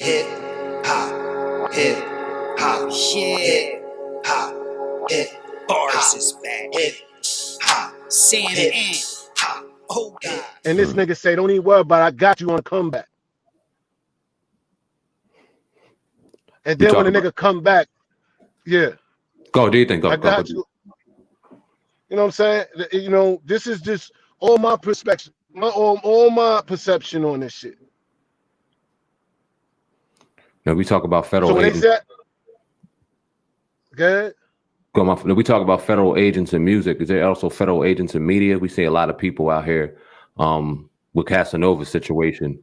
hip hop, hip hop, hip hop, hip bars is back, hip hop, SamAnt O'God. And this nigga say, don't even worry about it, I got you on comeback. And then when the nigga come back, yeah. Go, do you think? I got you. You know what I'm saying? You know, this is just all my perspective, all my perception on this shit. Now we talk about federal so when agents. They said, good. We talk about federal agents in music. Is there also federal agents in media? We see a lot of people out here with Casanova's situation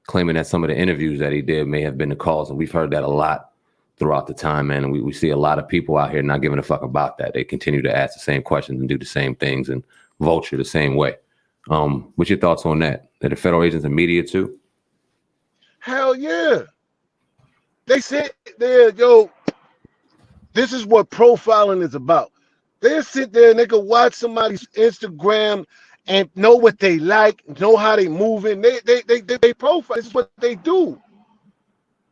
claiming that some of the interviews that he did may have been the cause. And we've heard that a lot throughout the time, man. And we see a lot of people out here not giving a fuck about that. They continue to ask the same questions and do the same things and vulture the same way. What's your thoughts on that? Are the federal agents in media too? Hell yeah. They sit there, yo, this is what profiling is about. They sit there and they can watch somebody's Instagram and know what they like, know how they moving. They profile. This is what they do.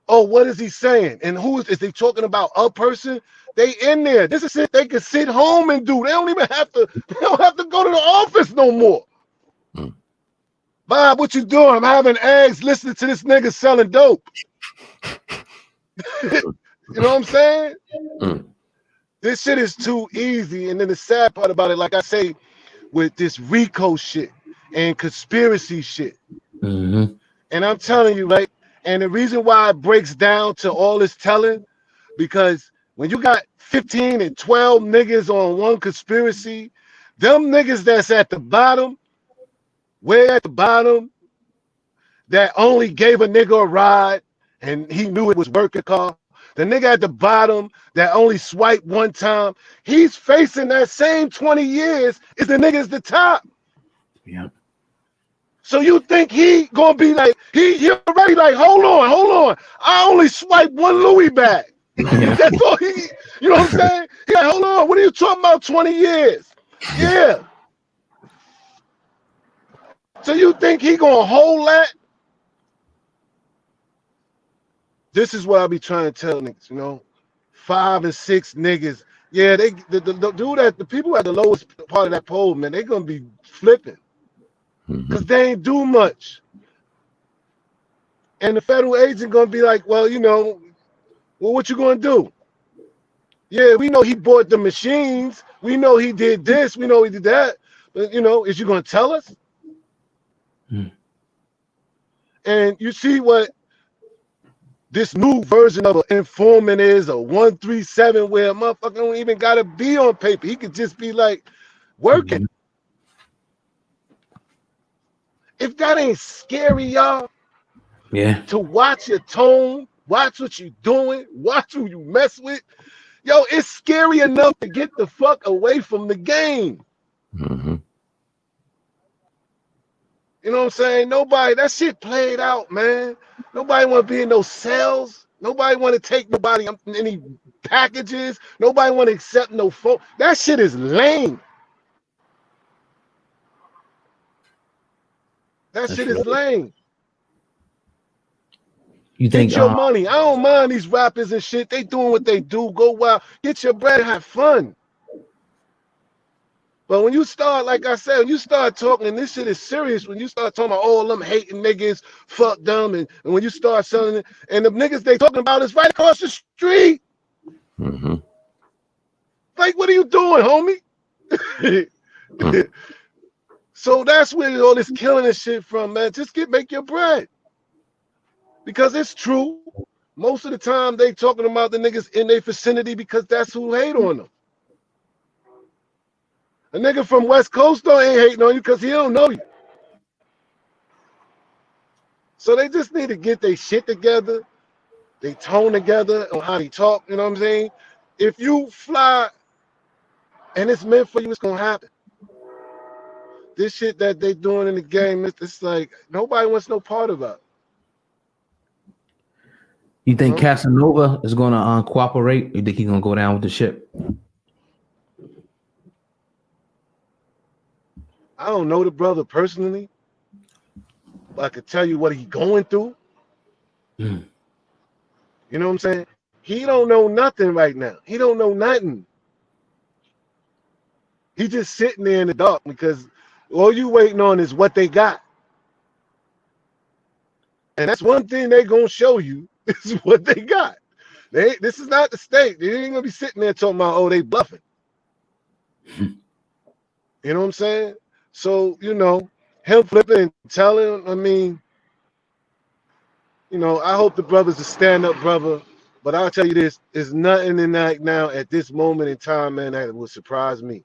Oh, what is he saying? And who is they talking about? A person? They in there. This is it. They can sit home and do. They don't even have to. They don't have to go to the office no more. Bob, what you doing? I'm having eggs listening to this nigga selling dope. You know what I'm saying? This shit is too easy. And then the sad part about it, like I say, with this RICO shit and conspiracy shit. And I'm telling you, right? And the reason why it breaks down to all this telling, because when you got 15 and 12 niggas on one conspiracy, them niggas that's at the bottom, way at the bottom, that only gave a nigga a ride and he knew it was working car. The nigga at the bottom that only swiped one time, he's facing that same 20 years as the niggas at the top. Yeah. So you think he gonna be like, he already like, hold on. I only swiped one Louis bag. Yeah. That's all he, you know what I'm saying? He like, hold on, what are you talking about 20 years? Yeah. So you think he gonna hold that? This is what I be trying to tell niggas, you know, 5 and 6 niggas. Yeah, the dude at the people at the lowest part of that pole, man, they gonna be flipping because they ain't do much. And the federal agent gonna be like, well, you know, well, what you gonna do? Yeah, we know he bought the machines. We know he did this. We know he did that. But you know, is you gonna tell us? And you see what this new version of an informant is, a 137, where a motherfucker don't even gotta be on paper. He could just be like working. If that ain't scary, y'all, Yeah. to watch your tone, watch what you doing, watch who you mess with. Yo, it's scary enough to get the fuck away from the game. You know what I'm saying? Nobody, that shit played out, man. Nobody want to be in those cells. Nobody want to take nobody any packages. Nobody want to accept no phone. That shit is lame. That shit is lame. You think Get your money. I don't mind these rappers and shit. They doing what they do. Go wild. Get your bread and have fun. But when you start, like I said, when you start talking, and this shit is serious, when you start talking about all them hating niggas, fuck them, and when you start selling it, and the niggas they talking about is right across the street. Like, what are you doing, homie? So that's where all this killing and shit from, man. Just make your bread. Because it's true. Most of the time they talking about the niggas in their vicinity because that's who hate on them. A nigga from West Coast though ain't hating on you because he don't know you. So they just need to get their shit together, they tone together on how they talk, you know what I'm saying? If you fly and it's meant for you, it's gonna happen. This shit that they doing in the game, it's like nobody wants no part of it. You think Casanova is gonna cooperate? You think he's gonna go down with the ship? I don't know the brother personally, but I could tell you what he's going through. You know what I'm saying? He don't know nothing right now. He don't know nothing. He just sitting there in the dark because all you waiting on is what they got. And that's one thing they gonna show you is what they got. This is not the state. They ain't gonna be sitting there talking about, oh, they bluffing. You know what I'm saying? So, you know, him flipping and telling, I mean, you know, I hope the brother's a stand-up brother, but I'll tell you this, there's nothing in that now at this moment in time, man, that would surprise me.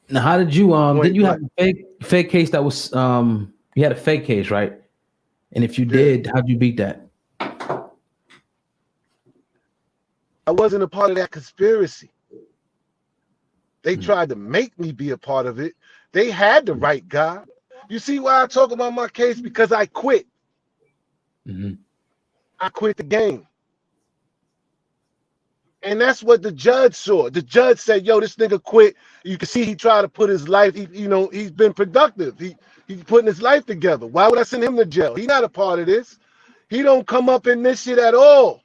Now, how did you did you have a fake case that was you had a fake case, right? And if you did, how'd you beat that? I wasn't a part of that conspiracy. They tried to make me be a part of it. They had the right guy. You see why I talk about my case? Because I quit. I quit the game. And that's what the judge saw. The judge said, yo, this nigga quit. You can see he tried to put his life, he's been productive. He's putting his life together. Why would I send him to jail? He's not a part of this. He don't come up in this shit at all.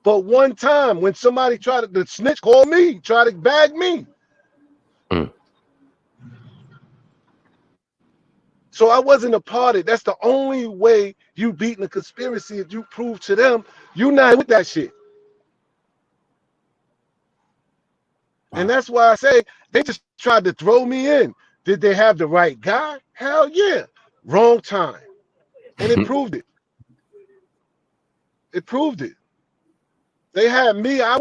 But one time when somebody tried to snitch, call me, try to bag me. So I wasn't a part of it. That's the only way you beating a conspiracy if you prove to them you're not with that shit. And that's why I say they just tried to throw me in. Did they have the right guy? Hell yeah. Wrong time. And it proved it. It proved it. They had me. I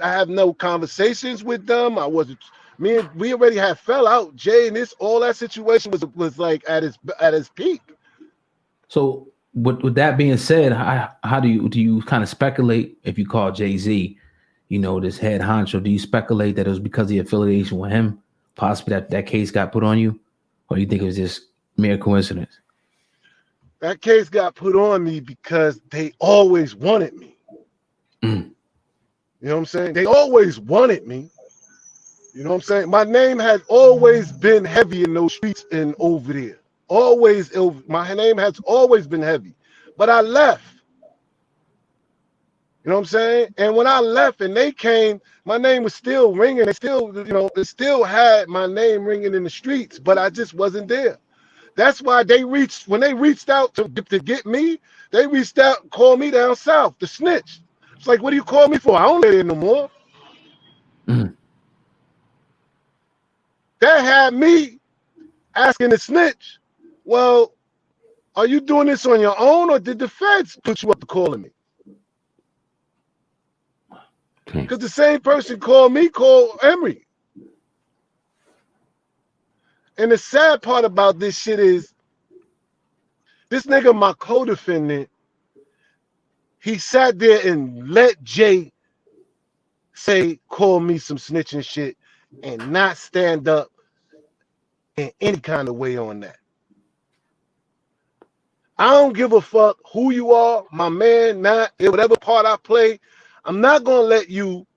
have no conversations with them. We already had fell out. Jay and all that situation was like at his peak. So with that being said, how do you kind of speculate if you call Jay-Z, this head honcho, do you speculate that it was because of the affiliation with him, possibly that case got put on you? Or you think it was just mere coincidence? That case got put on me because they always wanted me. You know what I'm saying? They always wanted me. You know what I'm saying? My name has always been heavy in those streets and over there. My name has always been heavy. But I left. You know what I'm saying? And when I left and they came, my name was still ringing. They still, it still had my name ringing in the streets, but I just wasn't there. That's why when they reached out to get me, they reached out and called me down south to snitch. It's like, what do you call me for? I don't live there no more. That had me asking to snitch. Well, are you doing this on your own, or did the feds put you up to calling me? Because the same person called Emery. And the sad part about this shit is, this nigga, my co-defendant, he sat there and let Jay say, call me some snitching shit, and not stand up in any kind of way on that. I don't give a fuck who you are, my man, whatever part I play. I'm not going to let you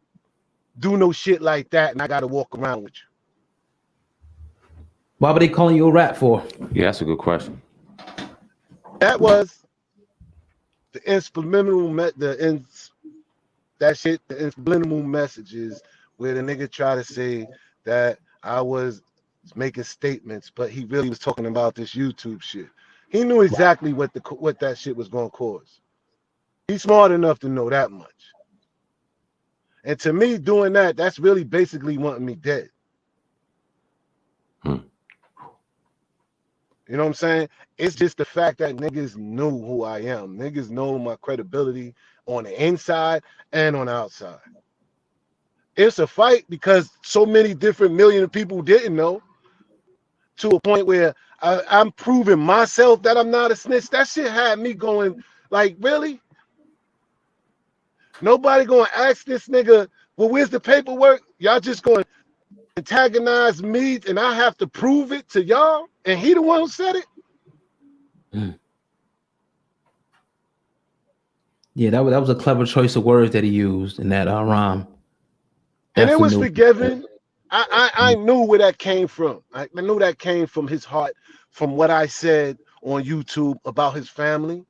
do no shit like that, and I got to walk around with you. Why were they calling you a rat for? Yeah, that's a good question. That was the subliminal messages where the nigga tried to say that I was making statements, but he really was talking about this YouTube shit. He knew exactly what that shit was going to cause. He's smart enough to know that much. And to me, doing that's really basically wanting me dead. You know what I'm saying? It's just the fact that niggas knew who I am. Niggas know my credibility on the inside and on the outside. It's a fight because so many different million people didn't know, to a point where I'm proving myself that I'm not a snitch. That shit had me going like, really? Nobody going to ask this nigga, well, where's the paperwork? Y'all just going to antagonize me and I have to prove it to y'all? And he the one who said it? Yeah, that was a clever choice of words that he used in that rhyme. And it was forgiven. I knew where that came from. I knew that came from his heart, from what I said on YouTube about his family.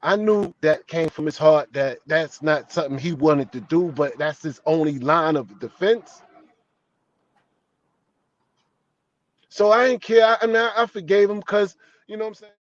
I knew that came from his heart, that that's not something he wanted to do, but that's his only line of defense. So I didn't care. I forgave him because, you know what I'm saying?